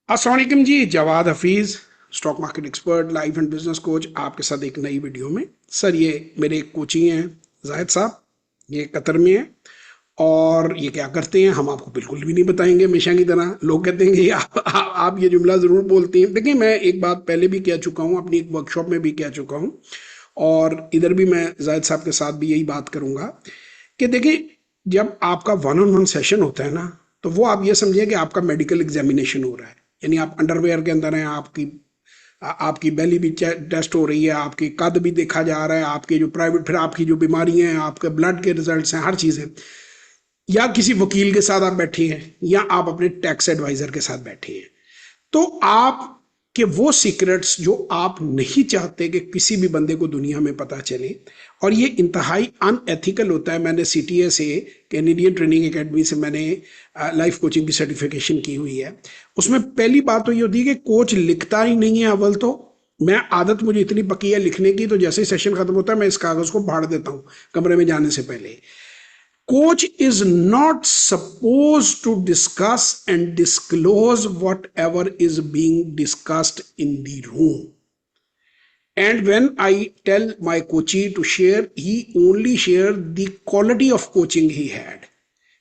अस्सलाम वालेकुम जी। Jawad Hafeez, stock market expert, life and business coach, आपके साथ एक नई वीडियो में। सर, ये मेरे एक कोचिंग हैं जाहिद साहब, ये कतर में है। और ये क्या करते हैं हम आपको बिल्कुल भी नहीं बताएंगे। हमेशा की तरह लोग कहते हैं कि आप ये जुमला ज़रूर बोलती हैं। देखिए, मैं एक बात पहले भी कह चुका हूँ, अपनी एक वर्कशॉप में भी कह चुका हूँ, और इधर भी मैं जाहिद साहब के साथ भी यही बात करूँगा कि देखिए, जब आपका वन ऑन वन सेशन होता है ना, तो वो आप ये समझिए कि आपका मेडिकल एग्जामिनेशन हो रहा है। यानी आप अंडरवेयर के अंदर हैं, आपकी बेली भी टेस्ट हो रही है, आपकी कद भी देखा जा रहा है, आपके जो प्राइवेट, फिर आपकी जो बीमारियां हैं, आपके ब्लड के रिजल्ट्स हैं, हर चीज़ है। या किसी वकील के साथ आप बैठे हैं, या आप अपने टैक्स एडवाइजर के साथ बैठे हैं। तो आप के वो सीक्रेट्स जो आप नहीं चाहते कि किसी भी बंदे को दुनिया में पता चले, और ये इंतहाई अनएथिकल होता है। मैंने सीटीए से, कैनेडियन ट्रेनिंग एकेडमी से, मैंने लाइफ कोचिंग की सर्टिफिकेशन की हुई है। उसमें पहली बात तो ये होती है कि कोच लिखता ही नहीं है। अव्वल तो मैं, आदत मुझे इतनी पकी है लिखने की, तो जैसे ही सेशन खत्म होता है मैं इस कागज को फाड़ देता हूँ कमरे में जाने से पहले। Coach is not supposed to discuss and disclose whatever is being discussed in the room. And when I tell my coachee to share, he only share the quality of coaching he had.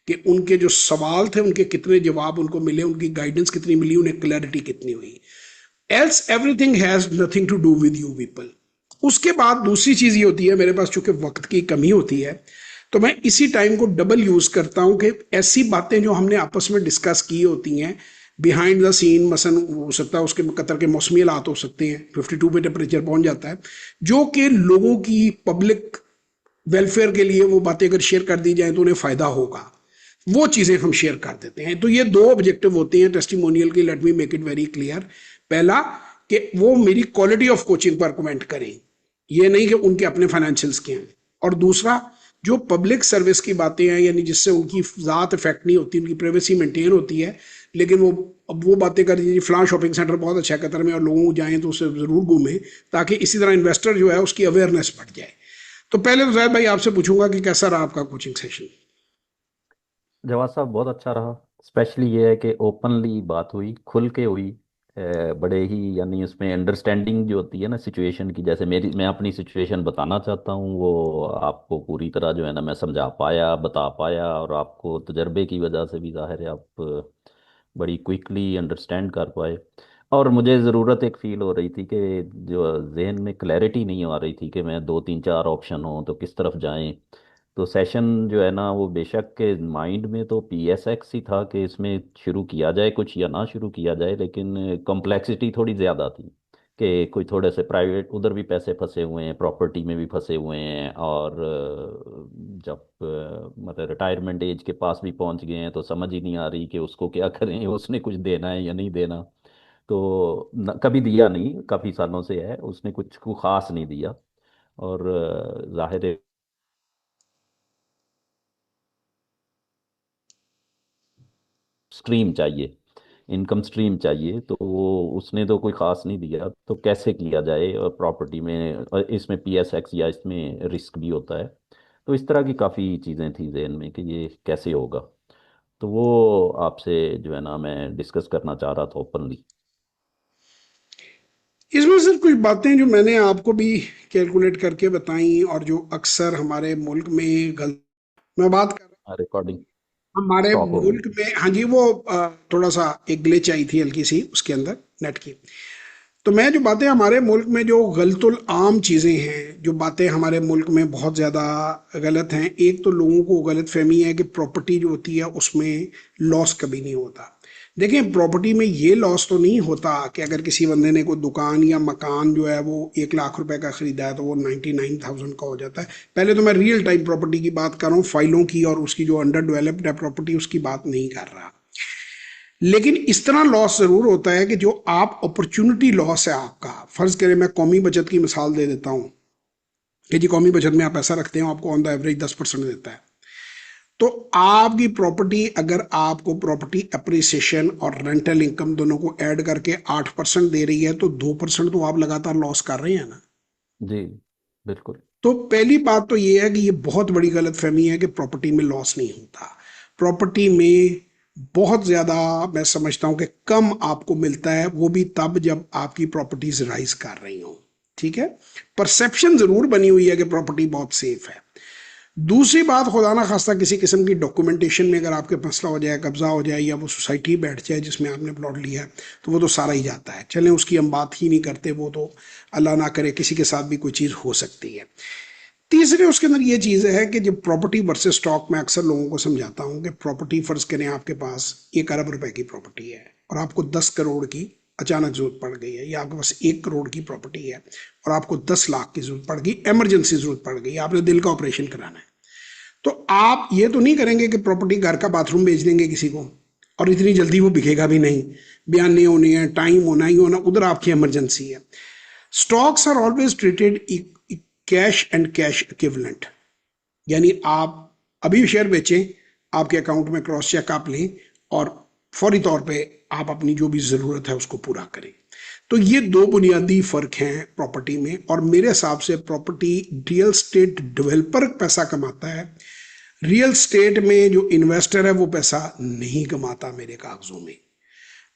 कि उनके जो सवाल थे, उनके कितने जवाब उनको मिले, उनकी गाइडेंस कितनी मिली, उन्हें क्लैरिटी कितनी हुई। Else everything has nothing to do with you people. उसके बाद दूसरी चीज ये होती है, मेरे पास चूंकि वक्त की कमी होती है, तो मैं इसी टाइम को डबल यूज करता हूं कि ऐसी बातें जो हमने आपस में डिस्कस की होती हैं बिहाइंड द सीन, मसन हो सकता है उसके कतर के मौसमी हालात हो सकते हैं, 52 पे टेम्परेचर पहुंच जाता है, जो कि लोगों की पब्लिक वेलफेयर के लिए वो बातें अगर शेयर कर दी जाए तो उन्हें फायदा होगा, वो चीजें हम शेयर कर देते हैं। तो ये दो ऑब्जेक्टिव होते हैं टेस्टिमोनियल के। Let me make it very clear. पहला, कि वो मेरी क्वालिटी ऑफ कोचिंग पर कमेंट करें, ये नहीं कि उनके अपने फाइनेंशियल्स के हैं। और दूसरा, जो पब्लिक सर्विस की बातें हैं, यानी जिससे उनकी ज़ात इफेक्ट नहीं होती, उनकी प्राइवेसी मेंटेन होती है, लेकिन वो अब वो बातें कर दीजिए, फलां शॉपिंग सेंटर बहुत अच्छा है कतर में और लोगों जाएं तो उसे ज़रूर घूमें, ताकि इसी तरह इन्वेस्टर जो है उसकी अवेयरनेस बढ़ जाए। तो पहले तो जैद भाई आपसे पूछूंगा कि कैसा रहा आपका कोचिंग सेशन। जवाब साहब बहुत अच्छा रहा। स्पेशली ये है कि ओपनली बात हुई, खुल के हुई। बड़े ही यानी उसमें अंडरस्टैंडिंग जो होती है ना सिचुएशन की, जैसे मैं अपनी सिचुएशन बताना चाहता हूँ वो आपको पूरी तरह जो है ना मैं समझा पाया, बता पाया। और आपको तजर्बे की वजह से भी जाहिर है आप बड़ी क्विकली अंडरस्टैंड कर पाए। और मुझे ज़रूरत एक फ़ील हो रही थी कि जो जहन में क्लैरिटी नहीं आ रही थी कि मैं दो तीन चार ऑप्शन हो तो किस तरफ जाएं। तो सेशन जो है ना वो बेशक के माइंड में तो PSX ही था कि इसमें शुरू किया जाए कुछ या ना शुरू किया जाए, लेकिन कॉम्प्लेक्सिटी थोड़ी ज़्यादा थी कि कोई थोड़े से प्राइवेट उधर भी पैसे फंसे हुए हैं, प्रॉपर्टी में भी फंसे हुए हैं। और जब मतलब रिटायरमेंट एज के पास भी पहुंच गए हैं तो समझ ही नहीं आ रही कि उसको क्या करें, उसने कुछ देना है या नहीं देना। तो कभी दिया नहीं, काफ़ी सालों से है, उसने कुछ को खास नहीं दिया। और जाहिर है स्ट्रीम चाहिए, इनकम स्ट्रीम चाहिए, तो वो उसने तो कोई खास नहीं दिया। तो कैसे किया जाए, और प्रॉपर्टी में और इसमें PSX या इसमें रिस्क भी होता है। तो इस तरह की काफ़ी चीज़ें थी जहन में कि ये कैसे होगा। तो वो आपसे जो है ना मैं डिस्कस करना चाह रहा था ओपनली। इसमें सिर्फ कुछ बातें जो मैंने आपको भी कैलकुलेट करके बताई, और जो अक्सर हमारे मुल्क में गलत, मैं बात कर रिकॉर्डिंग हमारे स्टॉप हो गई। मुल्क में, हाँ जी, वो थोड़ा सा एक ग्लिच आई थी हल्की सी उसके अंदर, नेट की। तो मैं जो बातें, हमारे मुल्क में जो गलतुल आम चीज़ें हैं, जो बातें हमारे मुल्क में बहुत ज़्यादा गलत हैं। एक तो लोगों को गलत फहमी है कि प्रॉपर्टी जो होती है उसमें लॉस कभी नहीं होता। देखिए, प्रॉपर्टी में ये लॉस तो नहीं होता कि अगर किसी बंदे ने कोई दुकान या मकान जो है वो 1 लाख रुपए का खरीदा है तो वो 99,000 का हो जाता है। पहले तो मैं रियल टाइम प्रॉपर्टी की बात कर रहा हूँ, फाइलों की, और उसकी जो अंडर डेवलप्ड है प्रॉपर्टी, उसकी बात नहीं कर रहा। लेकिन इस तरह लॉस जरूर होता है कि जो आप अपॉर्चुनिटी लॉस है आपका, फर्ज करें, मैं कौमी बचत की मिसाल दे देता हूं कि जी कौमी बचत में आप पैसा रखते हो, आपको ऑन द एवरेज 10% देता है। तो आपकी प्रॉपर्टी, अगर आपको प्रॉपर्टी अप्रिसिएशन और रेंटल इनकम दोनों को ऐड करके 8% दे रही है, तो 2% तो आप लगातार लॉस कर रहे हैं ना। जी बिल्कुल। तो पहली बात तो ये है कि ये बहुत बड़ी गलतफहमी है कि प्रॉपर्टी में लॉस नहीं होता। प्रॉपर्टी में बहुत ज्यादा मैं समझता हूं कि कम आपको मिलता है, वो भी तब जब आपकी प्रॉपर्टीज राइज कर रही हो। ठीक है, परसेप्शन जरूर बनी हुई है कि प्रॉपर्टी बहुत सेफ है। दूसरी बात, खुदा ना खास्ता किसी किस्म की डॉक्यूमेंटेशन में अगर आपके मसला हो जाए, कब्जा हो जाए, या वो सोसाइटी बैठ जाए जिसमें आपने प्लॉट लिया है, तो वो तो सारा ही जाता है। चलें उसकी हम बात ही नहीं करते, वो तो अल्लाह ना करे किसी के साथ भी कोई चीज़ हो सकती है। तीसरे उसके अंदर ये चीज़ है कि जब प्रॉपर्टी वर्सेस स्टॉक, मैं अक्सर लोगों को समझाता हूँ कि प्रॉपर्टी, फर्ज करें आपके पास 1 अरब रुपए की प्रॉपर्टी है और आपको 10 करोड़ की अचानक जरूरत पड़ गई है, या आपके पास 1 करोड़ की प्रॉपर्टी है और आपको 10 लाख की जरूरत पड़ गई, इमरजेंसी जरूरत पड़ गई, आपने दिल का ऑपरेशन कराना है, तो आप ये तो नहीं करेंगे कि प्रॉपर्टी, घर का बाथरूम बेच देंगे किसी को, और इतनी जल्दी वो बिकेगा भी नहीं, बयान नहीं होनी है, टाइम होना ही होना, उधर आपकी इमरजेंसी है। Stocks are always treated cash and cash equivalent, यानी आप अभी शेयर बेचें, आपके अकाउंट में क्रॉस चेक आप लें और फौरी तौर पे आप अपनी जो भी ज़रूरत है उसको पूरा करें। तो ये दो बुनियादी फ़र्क हैं प्रॉपर्टी में, और मेरे हिसाब से प्रॉपर्टी, रियल स्टेट डेवलपर पैसा कमाता है, रियल स्टेट में जो इन्वेस्टर है वो पैसा नहीं कमाता मेरे कागजों में।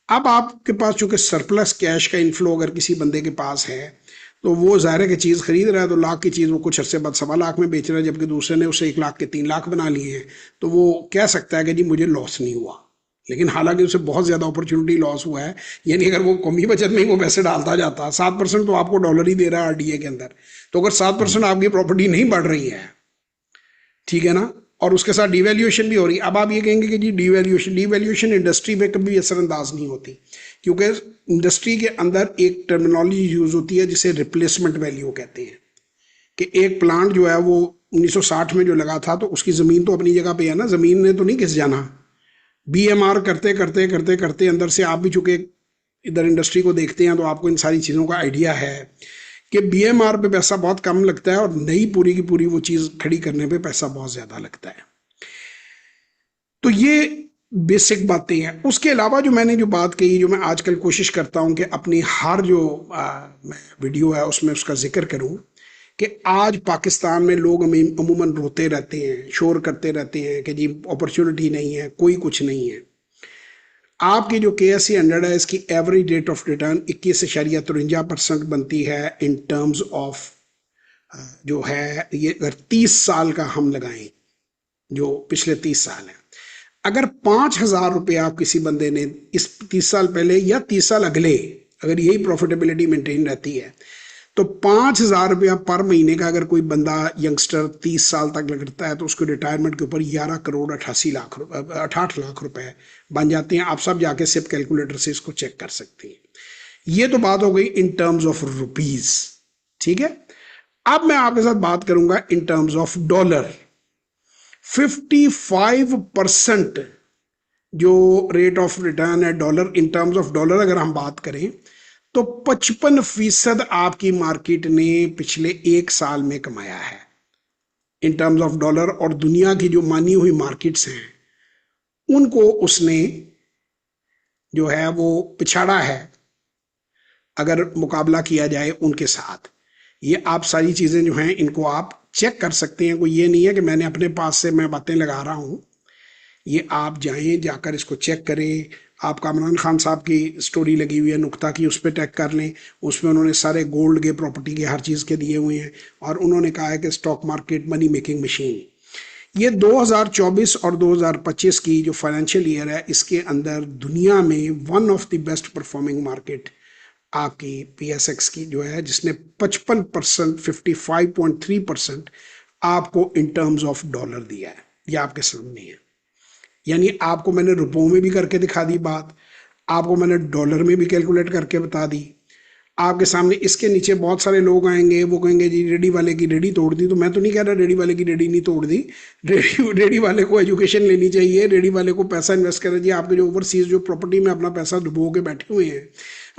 अब आपके पास चूंकि सरप्लस कैश का इनफ्लो अगर किसी बंदे के पास है, तो वो ज़ाहिर है कि चीज़ खरीद रहा है, तो लाख की चीज़ वो कुछ अरसे बाद 1.25 लाख में बेच रहा है, जबकि दूसरे ने उसे 1 लाख के 3 लाख बना लिए हैं, तो वो कह सकता है कि जी मुझे लॉस नहीं हुआ, लेकिन हालांकि उसे बहुत ज़्यादा अपॉर्चुनिटी लॉस हुआ है। यानी अगर वो कमी बचत में ही वो पैसे डालता जाता, 7% तो आपको डॉलर ही दे रहा है आरडीए के अंदर, तो अगर 7% हम्म। आपकी प्रॉपर्टी नहीं बढ़ रही है, ठीक है ना, और उसके साथ डिवैल्यूएशन भी हो रही है, अब आप ये कहेंगे कि जी डिवैल्यूएशन, डिवैल्यूएशन इंडस्ट्री में कभी असरअंदाज नहीं होती, क्योंकि इंडस्ट्री के अंदर एक टर्मिनोलॉजी यूज होती है जिसे रिप्लेसमेंट वैल्यू कहते हैं, कि एक प्लांट जो है वो 1960 में जो लगा था, तो उसकी ज़मीन तो अपनी जगह पे है ना, ज़मीन ने तो नहीं घिस जाना। बीएमआर करते करते करते करते अंदर से, आप भी चूंकि इधर इंडस्ट्री को देखते हैं तो आपको इन सारी चीज़ों का आइडिया है कि बीएमआर पे पैसा बहुत कम लगता है और नई पूरी की पूरी वो चीज़ खड़ी करने पे पैसा बहुत ज़्यादा लगता है। तो ये बेसिक बातें हैं। उसके अलावा जो मैंने जो बात कही, जो मैं आजकल कोशिश करता हूं कि अपनी हर जो मैं वीडियो है उसमें उसका जिक्र करूं, कि आज पाकिस्तान में लोग अमूमन रोते रहते हैं, शोर करते रहते हैं कि जी अपॉर्चुनिटी नहीं है, कोई कुछ नहीं है। आपकी जो KSE 100 है, इसकी एवरेज रेट ऑफ रिटर्न 21.53% बनती है इन टर्म्स ऑफ, जो है ये अगर 30 साल का हम लगाएं, जो पिछले 30 साल है, अगर 5,000 रुपये आप किसी बंदे ने इस 30 साल पहले या 30 साल अगले, अगर यही प्रॉफिटेबिलिटी मेंटेन रहती है, तो 5,000 रुपया पर महीने का अगर कोई बंदा यंगस्टर 30 साल तक लगता है, तो उसको रिटायरमेंट के ऊपर 11 करोड़ 88 लाख 68 लाख रुपए बन जाते हैं। आप सब जाके सिर्फ कैलकुलेटर से इसको चेक कर सकते हैं। ये तो बात हो गई इन टर्म्स ऑफ रुपीज, ठीक है। अब मैं आपके साथ बात करूंगा इन टर्म्स ऑफ डॉलर। 55% जो रेट ऑफ रिटर्न है dollar, in terms of dollar अगर हम बात करें, तो 55% आपकी मार्केट ने पिछले 1 साल में कमाया है इन टर्म्स ऑफ डॉलर। और दुनिया की जो मानी हुई मार्केट्स हैं उनको उसने जो है वो पिछाड़ा है, अगर मुकाबला किया जाए उनके साथ। ये आप सारी चीज़ें जो हैं इनको आप चेक कर सकते हैं। कोई ये नहीं है कि मैंने अपने पास से मैं बातें लगा रहा हूँ, ये आप जाएं, जाकर इसको चेक करें। आप कामरान खान साहब की स्टोरी लगी हुई है नुक्ता की, उस पर टैग कर लें, उसमें उन्होंने सारे गोल्ड के, प्रॉपर्टी के, हर चीज़ के दिए हुए हैं, और उन्होंने कहा है कि stock market money making machine. ये 2024 और 2025 की जो फाइनेंशियल ईयर है, इसके अंदर दुनिया में one of the best performing market आपकी PSX की जो है, जिसने 55%, 55.3% आपको इन टर्म्स ऑफ डॉलर दिया है। ये आपके सामने है। यानी आपको मैंने रुपयों में भी करके दिखा दी बात, आपको मैंने डॉलर में भी कैलकुलेट करके बता दी आपके सामने। इसके नीचे बहुत सारे लोग आएंगे, वो कहेंगे जी रेडी वाले की रेडी तोड़ दी। तो मैं तो नहीं कह रहा रेडी वाले की रेडी नहीं तोड़ दी, रेडी वाले को एजुकेशन लेनी चाहिए, रेडी वाले को पैसा इन्वेस्ट करना चाहिए। आपके जो ओवरसीज जो प्रॉपर्टी में अपना पैसा डुबो के बैठे हुए हैं,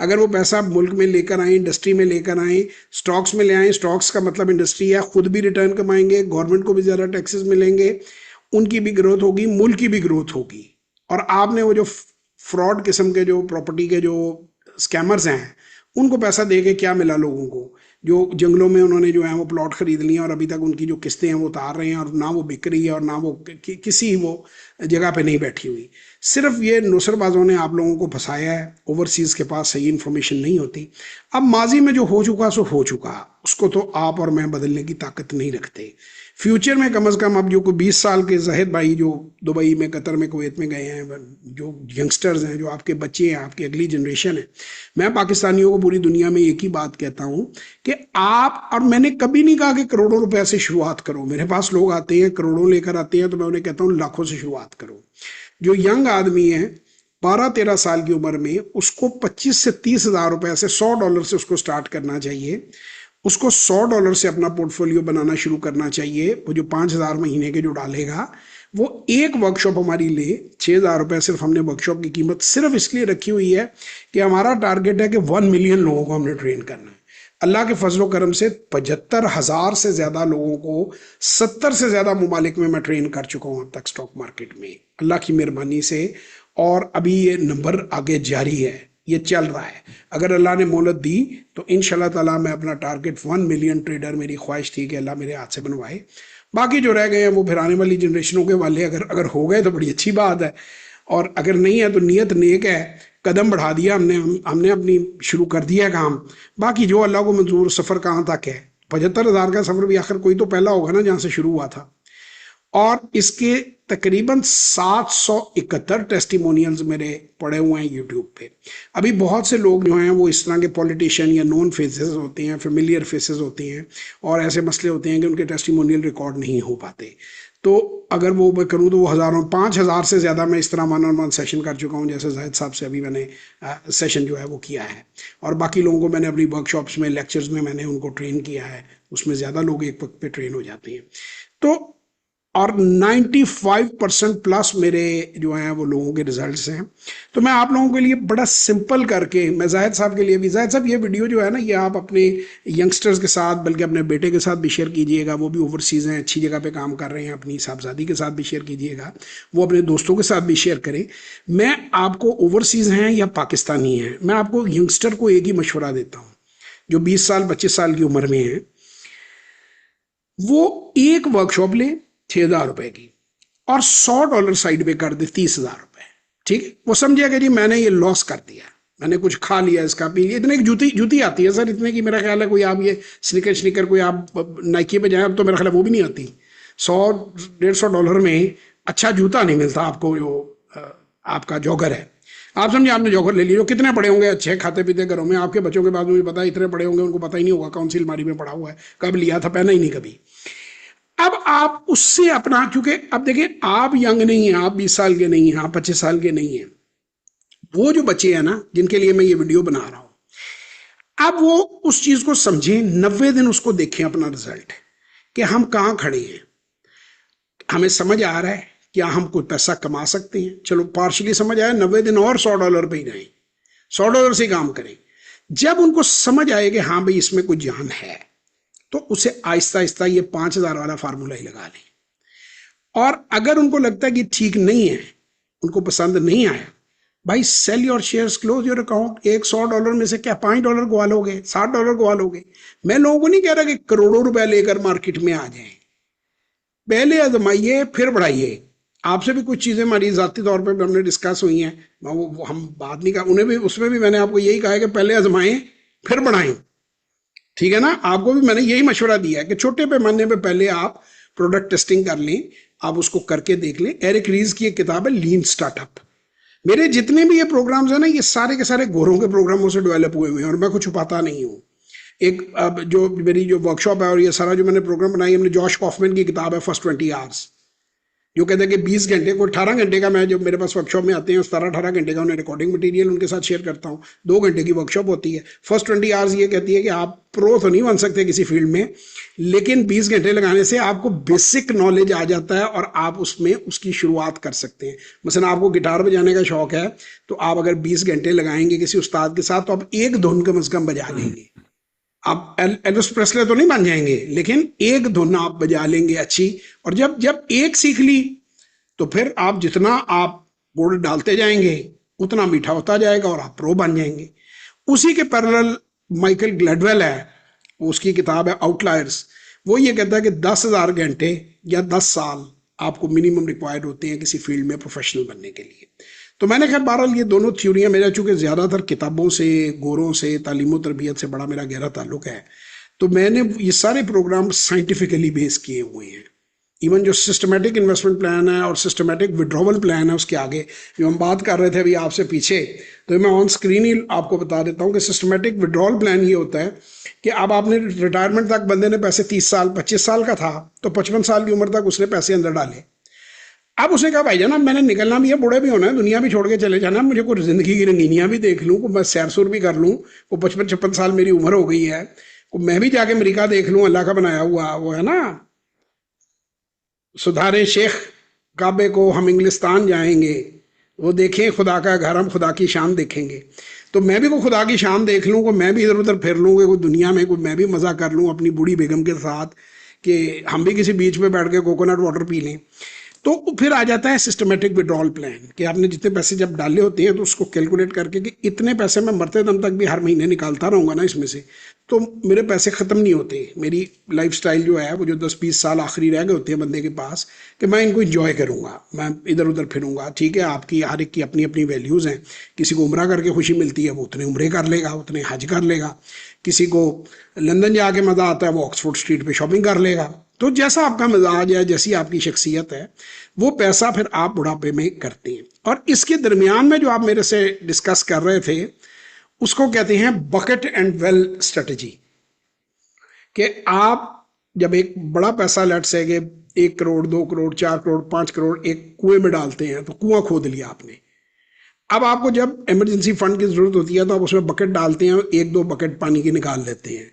अगर वो पैसा मुल्क में लेकर आए, इंडस्ट्री में लेकर आए, स्टॉक्स में ले आए, स्टॉक्स का मतलब इंडस्ट्री है, खुद भी रिटर्न कमाएंगे, गवर्नमेंट को भी ज़्यादा टैक्सेस मिलेंगे, उनकी भी ग्रोथ होगी, मुल्क की भी ग्रोथ होगी। और आपने वो जो फ्रॉड किस्म के जो प्रॉपर्टी के जो स्कैमर्स हैं, उनको पैसा दे के क्या मिला लोगों को, जो जंगलों में उन्होंने जो है वो प्लॉट खरीद लिए और अभी तक उनकी जो किस्तें हैं वो उतार रहे हैं और ना वो बिक रही है और ना वो किसी वो जगह पे नहीं बैठी हुई। सिर्फ ये नुसरबाजों ने आप लोगों को फंसाया है, ओवरसीज के पास सही इन्फॉर्मेशन नहीं होती। अब माजी में जो हो चुका सो हो चुका, उसको तो आप और मैं बदलने की ताकत नहीं रखते। फ्यूचर में कम से कम अब जो कोई 20 साल के जाहिद भाई जो दुबई में, कतर में, कुवैत में गए हैं, जो यंगस्टर्स हैं, जो आपके बच्चे हैं, आपकी अगली जनरेशन है, मैं पाकिस्तानियों को पूरी दुनिया में एक ही बात कहता हूं कि आप, और मैंने कभी नहीं कहा कि करोड़ों रुपए से शुरुआत करो। मेरे पास लोग आते हैं करोड़ों लेकर आते हैं, तो मैं उन्हें कहता हूं लाखों से शुरुआत करो। जो यंग आदमी है 12-13 साल की उम्र में, उसको 25 से 30 हजार रुपए से, $100 से उसको स्टार्ट करना चाहिए। उसको $100 से अपना पोर्टफोलियो बनाना शुरू करना चाहिए। वो जो 5,000 महीने के जो डालेगा, वो एक वर्कशॉप हमारी ले, $6,000 सिर्फ हमने वर्कशॉप की कीमत सिर्फ इसलिए रखी हुई है कि हमारा टारगेट है कि 1 मिलियन लोगों को हमने ट्रेन करना है। अल्लाह के फजलो करम से 75,000 से ज्यादा लोगों को 70 से ज्यादा मुमालिक में मैं ट्रेन कर चुका हूं अब तक स्टॉक मार्केट में, अल्लाह की मेहरबानी से। और अभी ये नंबर आगे जारी है, ये चल रहा है। अगर अल्लाह ने मोहलत दी तो इंशाल्लाह ताला मैं अपना टारगेट 1 मिलियन ट्रेडर, मेरी ख्वाहिश थी कि अल्लाह मेरे हाथ से बनवाए। बाकी जो रह गए हैं वो फिर आने वाली जनरेशनों के वाले, अगर अगर हो गए तो बड़ी अच्छी बात है, और अगर नहीं है तो नीयत नेक है, कदम बढ़ा दिया हमने, हमने अपनी शुरू कर दिया काम। बाकी जो अल्लाह को मंजूर, सफ़र कहाँ तक है, 75,000 का सफ़र भी आखिर कोई तो पहला होगा ना जहाँ से शुरू हुआ था। और इसके तकरीबन 771 टेस्टिमोनियल्स मेरे पड़े हुए हैं यूट्यूब पे। अभी बहुत से लोग जो हैं वो इस तरह के पॉलिटिशियन या नॉन फेसेस होते हैं, फेमिलियर फेसेस होते हैं, और ऐसे मसले होते हैं कि उनके टेस्टिमोनियल रिकॉर्ड नहीं हो पाते। तो अगर वो मैं करूँ तो वो हज़ारों, 5,000 से ज़्यादा मैं इस तरह 1-on-1 सेशन कर चुका हूँ, जैसे जाहिद साहब से अभी मैंने सेशन जो है वो किया है। और बाकी लोगों को मैंने अपनी वर्कशॉप्स में, लेक्चर्स में मैंने उनको ट्रेन किया है, उसमें ज़्यादा लोग एक वक्त पे ट्रेन हो जाते हैं। तो और 95% प्लस मेरे जो हैं वो लोगों के रिजल्ट्स हैं। तो मैं आप लोगों के लिए बड़ा सिंपल करके, मैं जाहिद साहब के लिए भी, जाहिद साहब ये वीडियो जो है ना, ये आप अपने यंगस्टर्स के साथ, बल्कि अपने बेटे के साथ भी शेयर कीजिएगा। वो भी ओवरसीज़ हैं, अच्छी जगह पे काम कर रहे हैं, अपनी साहबजादी के साथ भी शेयर कीजिएगा, वो अपने दोस्तों के साथ भी शेयर करें। मैं आपको, ओवरसीज़ हैं या पाकिस्तानी हैं, मैं आपको यंगस्टर को एक ही मशवरा देता हूँ, जो 20 साल 25 साल की उम्र में है, वो एक वर्कशॉप ले $6,000 की, और $100 साइड पे कर दे, $30,000। ठीक है, वो समझेगा जी मैंने ये लॉस कर दिया, मैंने कुछ खा लिया, इसका पी लिया। इतने की जूती जूती आती है सर, इतने की मेरा ख्याल है कोई आप ये स्निकर कोई आप नाइकी पे जाए, अब तो मेरा ख्याल है वो भी नहीं आती। $100-150 में अच्छा जूता नहीं मिलता आपको, जो आपका जॉगर है। आप समझे, आपने जॉगर ले लिया, कितने बड़े होंगे, अच्छे खाते पीते घरों में, आपके बच्चों के बाद मुझे पता है इतने बड़े होंगे, उनको पता ही नहीं होगा कौन सी अलमारी में पड़ा हुआ है, कब लिया था, पहना ही नहीं कभी। अब आप उससे अपना, क्योंकि अब देखिए आप यंग नहीं हैं, आप 20 साल के नहीं हैं, आप 25 साल के नहीं हैं, वो जो बच्चे हैं ना जिनके लिए मैं ये वीडियो बना रहा हूं, अब वो उस चीज को समझें, 90 दिन उसको देखें अपना रिजल्ट, कि हम कहां खड़े हैं, हमें समझ आ रहा है क्या हम कोई पैसा कमा सकते हैं। चलो पार्शली समझ आया, 90 दिन और $100 पे ही रहें, $100 से काम करें। जब उनको समझ आए कि हाँ भाई इसमें कोई जान है, तो उसे आहिस्ता आहिस्ता ये 5,000 वाला फार्मूला ही लगा लें। और अगर उनको लगता है कि ठीक नहीं है, उनको पसंद नहीं आया, भाई sell your shares, close your account. एक $100 में से क्या $5 गवा लोगे, $60 गवा लोगे। मैं लोगों को नहीं कह रहा कि करोड़ों रुपए लेकर मार्केट में आ जाएं, पहले आजमाइए फिर बढ़ाइए। आपसे भी कुछ चीजें हमारी जाती तौर पर हमने डिस्कस हुई हैं, वो हम बात नहीं कर, उन्हें भी, उसमें भी मैंने आपको यही कहा है कि पहले आजमाएं फिर बढ़ाएं। ठीक है ना, आपको भी मैंने यही मशवरा दिया है कि छोटे पैमाने पे पहले आप प्रोडक्ट टेस्टिंग कर लें, आप उसको करके देख लें। एरिक रीज की एक किताब है लीन स्टार्टअप। मेरे जितने भी ये प्रोग्राम्स हैं ना, ये सारे के सारे गोरों के प्रोग्रामों से डेवलप हुए हुए हैं, और मैं कुछ छुपाता नहीं हूँ। एक जो मेरी जो वर्कशॉप है और ये सारा जो मैंने प्रोग्राम बनाई, हमने जॉश कॉफमैन की किताब है फर्स्ट 20 आवर्स, जो कहते हैं कि 20 घंटे को 18 घंटे का, मैं जब मेरे पास वर्कशॉप में आते हैं 17-18 घंटे का उन्हें रिकॉर्डिंग मटेरियल उनके साथ शेयर करता हूँ। 2 घंटे की वर्कशॉप होती है। फर्स्ट 20 आवर्स ये कहती है कि आप प्रो तो नहीं बन सकते किसी फील्ड में, लेकिन 20 घंटे लगाने से आपको बेसिक नॉलेज आ जाता है और आप उसमें उसकी शुरुआत कर सकते हैं। मसलन आपको गिटार बजाने का शौक है, तो आप अगर 20 घंटे लगाएंगे किसी उस्ताद के साथ, तो आप एक धुन कम से कम बजा लेंगे। आप एल्विस प्रेस्ले तो नहीं बन जाएंगे, लेकिन एक धुन आप बजा लेंगे अच्छी। और जब जब एक सीख ली, तो फिर आप जितना आप गुड़ डालते जाएंगे उतना मीठा होता जाएगा और आप प्रो बन जाएंगे। उसी के पैरेलल माइकल ग्लैडवेल है, उसकी किताब है आउटलायर्स। वो ये कहता है कि 10,000 घंटे या 10 साल आपको मिनिमम रिक्वायर्ड होते हैं किसी फील्ड में प्रोफेशनल बनने के लिए। तो मैंने खैर बहरहाल ये दोनों थ्योरियां, मेरा चूंकि ज़्यादातर किताबों से, गोरों से, तालीम तरबियत से बड़ा मेरा गहरा ताल्लुक है, तो मैंने ये सारे प्रोग्राम साइंटिफिकली बेस किए हुए हैं। इवन जो सिस्टमेटिक इन्वेस्टमेंट प्लान है और सिस्टमेटिक विड्रॉवल प्लान है, उसके आगे जो हम बात कर रहे थे अभी आपसे पीछे, तो मैं ऑन स्क्रीन ही आपको बता देता हूँ कि सिस्टमेटिक विड्रॉवल प्लान ये होता है कि अब आपने रिटायरमेंट तक, बंदे ने पैसे 30 साल 25 साल का था तो 55 साल की उम्र तक उसने पैसे अंदर डाले। अब उसने कहा भाई जान, अब मैंने निकलना भी है, बूढ़े भी होना है, दुनिया भी छोड़ के चले जाना है, मुझे कुछ जिंदगी की रंगीनियां भी देख लूँ, को मैं सैर सुर भी कर लूँ, को 55 56 साल मेरी उम्र हो गई है, को मैं भी जाके अमेरिका देख लूँ, अल्लाह का बनाया हुआ वो है ना, सुधारे शेख काबे को हम इंग्लिस्तान जाएंगे, वो देखें खुदा का घर, हम खुदा की शान देखेंगे। तो मैं भी को खुदा की शान देख लूँ, को मैं भी इधर उधर फिर लूँ, कोई दुनिया में कोई मैं भी मज़ा कर लूँ अपनी बूढ़ी बेगम के साथ, कि हम भी किसी बीच पे बैठ के कोकोनट वाटर पी लें। तो फिर आ जाता है सिस्टमेटिक विड्रॉल प्लान कि आपने जितने पैसे जब डाले होते हैं तो उसको कैलकुलेट करके कि इतने पैसे मैं मरते दम तक भी हर महीने निकालता रहूंगा ना इसमें से, तो मेरे पैसे ख़त्म नहीं होते, मेरी लाइफस्टाइल जो है वो जो 10 20 साल आखिरी रह गए होते हैं बंदे के पास, कि मैं इनको इंजॉय करूंगा, मैं इधर उधर फिरूंगा। ठीक है, आपकी हर एक की अपनी अपनी वैल्यूज़ हैं। किसी को उम्रा करके खुशी मिलती है, वो उतने उम्रे कर लेगा, उतने हज कर लेगा। किसी को लंदन जाके मज़ा आता है, वो ऑक्सफोर्ड स्ट्रीट पे शॉपिंग कर लेगा। तो जैसा आपका मिजाज है, जैसी आपकी शख्सियत है, वो पैसा फिर आप बुढ़ापे में करते हैं। और इसके दरमियान में जो आप मेरे से डिस्कस कर रहे थे, उसको कहते हैं बकेट एंड वेल स्ट्रेटजी। कि आप जब एक बड़ा पैसा, लेट से कि 1 करोड़ 2 करोड़ 4 करोड़ 5 करोड़ एक कुएं में डालते हैं, तो कुआं खोद लिया आपने। अब आपको जब इमरजेंसी फंड की जरूरत होती है तो आप उसमें बकेट डालते हैं, 1 2 बकेट पानी की निकाल लेते हैं।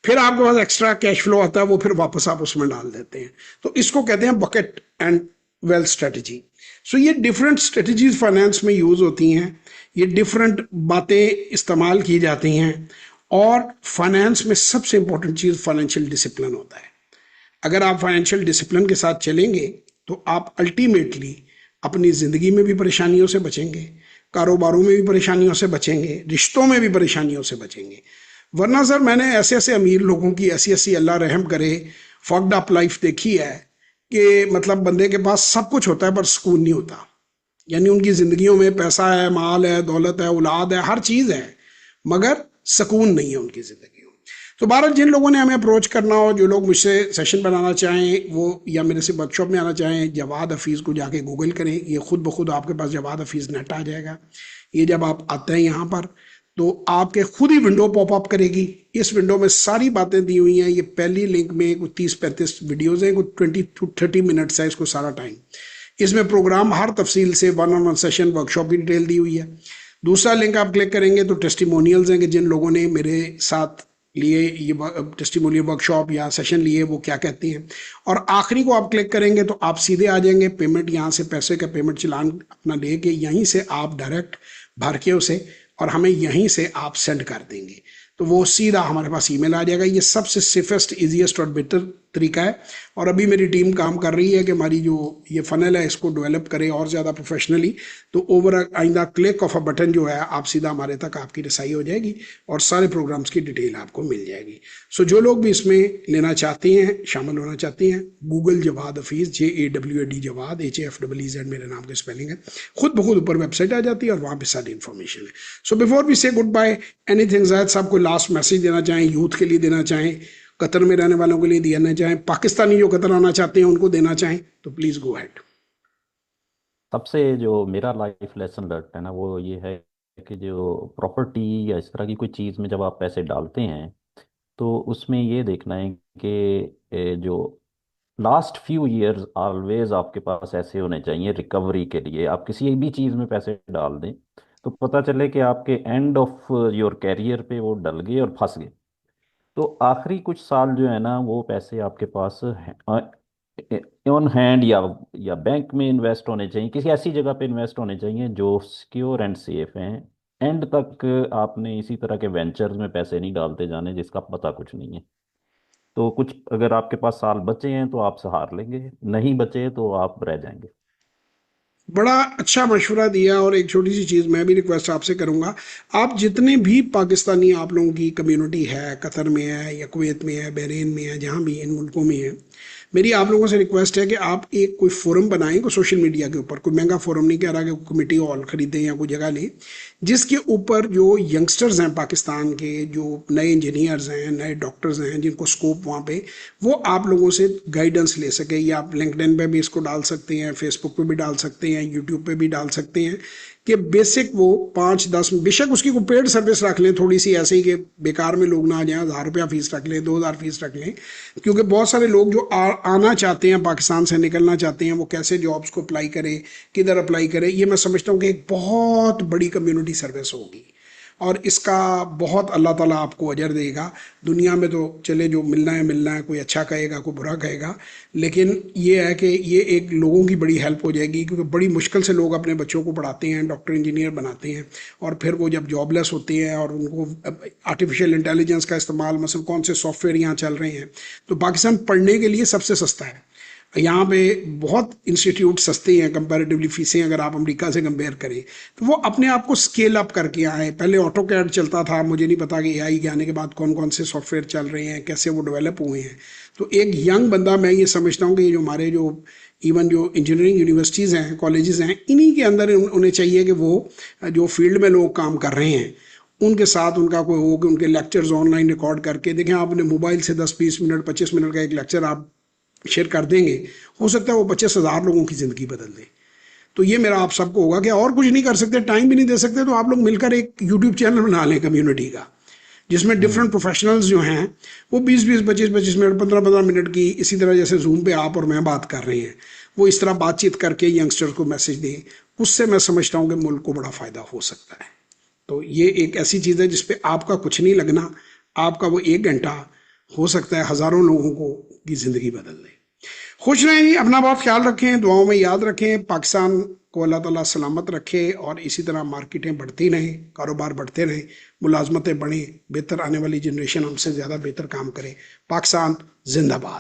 फिर आपके पास एक्स्ट्रा कैश फ्लो आता है, वो फिर वापस आप उसमें डाल देते हैं। तो इसको कहते हैं बकेट एंड वेल्थ स्ट्रेटजी। सो ये डिफरेंट स्ट्रेटजीज फाइनेंस में यूज होती हैं, ये डिफरेंट बातें इस्तेमाल की जाती हैं। और फाइनेंस में सबसे इंपॉर्टेंट चीज फाइनेंशियल डिसिप्लिन होता है। अगर आप फाइनेंशियल डिसिप्लिन के साथ चलेंगे तो आप अल्टीमेटली अपनी ज़िंदगी में भी परेशानियों से बचेंगे, कारोबारों में भी परेशानियों से बचेंगे, रिश्तों में भी परेशानियों से बचेंगे। वरना सर, मैंने ऐसे ऐसे अमीर लोगों की ऐसी ऐसी, अल्लाह रहम करे, फक्ड अप लाइफ देखी है कि मतलब बंदे के पास सब कुछ होता है पर सुकून नहीं होता। यानी उनकी ज़िंदगियों में पैसा है, माल है, दौलत है, औलाद है, हर चीज़ है, मगर सुकून नहीं है उनकी ज़िंदगी में। तो बहरहाल जिन लोगों ने हमें अप्रोच करना हो, जो लोग मुझसे सेशन बनाना चाहें वो, या मेरे से वर्कशॉप में आना चाहें, जवाद हफीज़ को जाके गूगल करें, ये खुद ब खुद आपके पास जवाद हफीज़ नेट आ जाएगा। ये जब आप आते हैं यहाँ पर तो आपके खुद ही विंडो पॉपअप करेगी। इस विंडो में सारी बातें दी हुई हैं। ये पहली लिंक में कुछ 30 35 वीडियोज़ हैं, कुछ 20 to 30 मिनट्स है इसको सारा टाइम। इसमें प्रोग्राम हर तफसील से, 1 on 1 सेशन, वर्कशॉप की डिटेल दी हुई है। दूसरा लिंक आप क्लिक करेंगे तो टेस्टिमोनियल्स हैं कि जिन लोगों ने मेरे साथ लिए ये टेस्टिमोनियल वर्कशॉप या सेशन लिए वो क्या कहते हैं। और आखिरी को आप क्लिक करेंगे तो आप सीधे आ जाएंगे पेमेंट, यहाँ से पैसे का पेमेंट चलान अपना लेके यहीं से आप डायरेक्ट भर के उसे, और हमें यहीं से आप सेंड कर देंगे, तो वो सीधा हमारे पास ईमेल आ जाएगा। ये सबसे सेफेस्ट, इजीएस्ट और बेहतर तरीका है। और अभी मेरी टीम काम कर रही है कि हमारी जो ये फनल है इसको डेवलप करे और ज़्यादा प्रोफेशनली। तो ओवर आइंदा क्लिक ऑफ अ बटन जो है, आप सीधा हमारे तक आपकी रसाई हो जाएगी और सारे प्रोग्राम्स की डिटेल आपको मिल जाएगी। सो जो लोग भी इसमें लेना चाहते हैं, शामिल होना चाहते हैं, Google Jawad Hafeez, JAWAD Jawad, HAFEEZ मेरे नाम की स्पेलिंग है, खुद ब खुद ऊपर वेबसाइट आ जाती है और वहाँ पे सारी इन्फॉर्मेशन है। सो बिफोर वी से गुड बाय, एनीथिंग जायद साहब को लास्ट मैसेज देना चाहें, यूथ के लिए देना चाहें, कतर में रहने वालों के लिए देना चाहें, पाकिस्तानी जो कतर आना चाहते हैं उनको देना चाहें, तो प्लीज़ गो अहेड। सबसे जो मेरा लाइफ लेसन लर्न है ना, वो ये है कि जो प्रॉपर्टी या इस तरह की कोई चीज़ में जब आप पैसे डालते हैं, तो उसमें ये देखना है कि जो लास्ट फ्यू इयर्स ऑलवेज आपके पास ऐसे होने चाहिए रिकवरी के लिए। आप किसी भी चीज़ में पैसे डाल दें तो पता चले कि आपके एंड ऑफ योर कैरियर पे वो डल गए और फंस गए। तो आखिरी कुछ साल जो है ना, वो पैसे आपके पास ऑन हैंड या बैंक में इन्वेस्ट होने चाहिए, किसी ऐसी जगह पे इन्वेस्ट होने चाहिए जो सिक्योर एंड सेफ हैं। एंड तक आपने इसी तरह के वेंचर्स में पैसे नहीं डालते जाने जिसका पता कुछ नहीं है। तो कुछ अगर आपके पास साल बचे हैं तो आप सहार लेंगे, नहीं बचे तो आप रह जाएंगे। बड़ा अच्छा मशवरा दिया। और एक छोटी सी चीज़ मैं भी रिक्वेस्ट आपसे करूंगा, आप जितने भी पाकिस्तानी आप लोगों की कम्युनिटी है, कतर में है या कुवैत में है, बहरीन में है, जहाँ भी इन मुल्कों में है, मेरी आप लोगों से रिक्वेस्ट है कि आप एक कोई फोरम बनाएं, कोई सोशल मीडिया के ऊपर, कोई महंगा फोरम नहीं कह रहा कि कमेटी हॉल खरीदें या कोई जगह लें, जिसके ऊपर जो यंगस्टर्स हैं पाकिस्तान के, जो नए इंजीनियर्स हैं, नए डॉक्टर्स हैं, जिनको स्कोप वहाँ पे, वो आप लोगों से गाइडेंस ले सके। या आप लिंक्डइन पे भी इसको डाल सकते हैं, फेसबुक पे भी डाल सकते हैं, यूट्यूब पे भी डाल सकते हैं, कि बेसिक वो 5-10, बेशक उसकी कोई पेड सर्विस रख लें थोड़ी सी, ऐसे ही कि बेकार में लोग ना आ जाएं, 1,000 रुपया फीस रख लें, 2,000 फीस रख लें। क्योंकि बहुत सारे लोग जो आना चाहते हैं, पाकिस्तान से निकलना चाहते हैं, वो कैसे जॉब्स को अप्लाई करें, किधर अप्लाई करें, ये मैं समझता हूँ कि एक बहुत बड़ी कम्युनिटी सर्विस होगी। और इसका बहुत अल्लाह ताला आपको अजर देगा। दुनिया में तो चले जो मिलना है, कोई अच्छा कहेगा कोई बुरा कहेगा, लेकिन ये है कि ये एक लोगों की बड़ी हेल्प हो जाएगी, क्योंकि बड़ी मुश्किल से लोग अपने बच्चों को पढ़ाते हैं, डॉक्टर इंजीनियर बनाते हैं, और फिर वो जब जॉबलेस होते हैं और उनको आर्टिफिशियल इंटेलिजेंस का इस्तेमाल, मसलन कौन से सॉफ्टवेयर यहाँ चल रहे हैं, तो पाकिस्तान पढ़ने के लिए सबसे सस्ता है। यहाँ पे बहुत इंस्टीट्यूट सस्ते हैं कंपैरेटिवली, फीसें अगर आप अमेरिका से कंपेयर करें, तो वो अपने आप को स्केल अप करके आए। पहले ऑटो कैड चलता था, मुझे नहीं पता कि एआई के आने के बाद कौन कौन से सॉफ्टवेयर चल रहे हैं, कैसे वो डेवलप हुए हैं। तो एक यंग बंदा, मैं ये समझता हूँ कि ये जो हमारे जो इवन जो इंजीनियरिंग यूनिवर्सिटीज़ हैं, कॉलेजेस हैं, इन्हीं के अंदर उन्हें चाहिए कि वो जो फील्ड में लोग काम कर रहे हैं उनके साथ उनका कोई हो, कि उनके लेक्चर्स ऑनलाइन रिकॉर्ड करके देखें। आपने मोबाइल से 10-20 मिनट 25 मिनट का एक लेक्चर आप शेयर कर देंगे, हो सकता है वो 25,000 लोगों की ज़िंदगी बदल दे। तो ये मेरा आप सबको होगा कि और कुछ नहीं कर सकते, टाइम भी नहीं दे सकते, तो आप लोग मिलकर एक यूट्यूब चैनल बना लें कम्युनिटी का, जिसमें डिफरेंट हम्म। प्रोफेशनल्स जो हैं वो 20-20, 25-25 मिनट, 15-15 मिनट की, इसी तरह जैसे जूम पे आप और मैं बात कर रहे हैं, वो इस तरह बातचीत करके यंगस्टर्स को मैसेज दें। उससे मैं समझता हूँ कि मुल्क को बड़ा फ़ायदा हो सकता है। तो ये एक ऐसी चीज़ है जिसपे आपका कुछ नहीं लगना, आपका वो 1 घंटा हो सकता है हज़ारों लोगों को की ज़िंदगी बदल दे। खुश रहें जी, अपना बहुत ख्याल रखें, दुआओं में याद रखें, पाकिस्तान को अल्लाह ताला सलामत रखे, और इसी तरह मार्केटें बढ़ती रहें, कारोबार बढ़ते रहें, मुलाजमतें बढ़ें, बेहतर आने वाली जनरेशन हमसे ज़्यादा बेहतर काम करे। पाकिस्तान जिंदाबाद।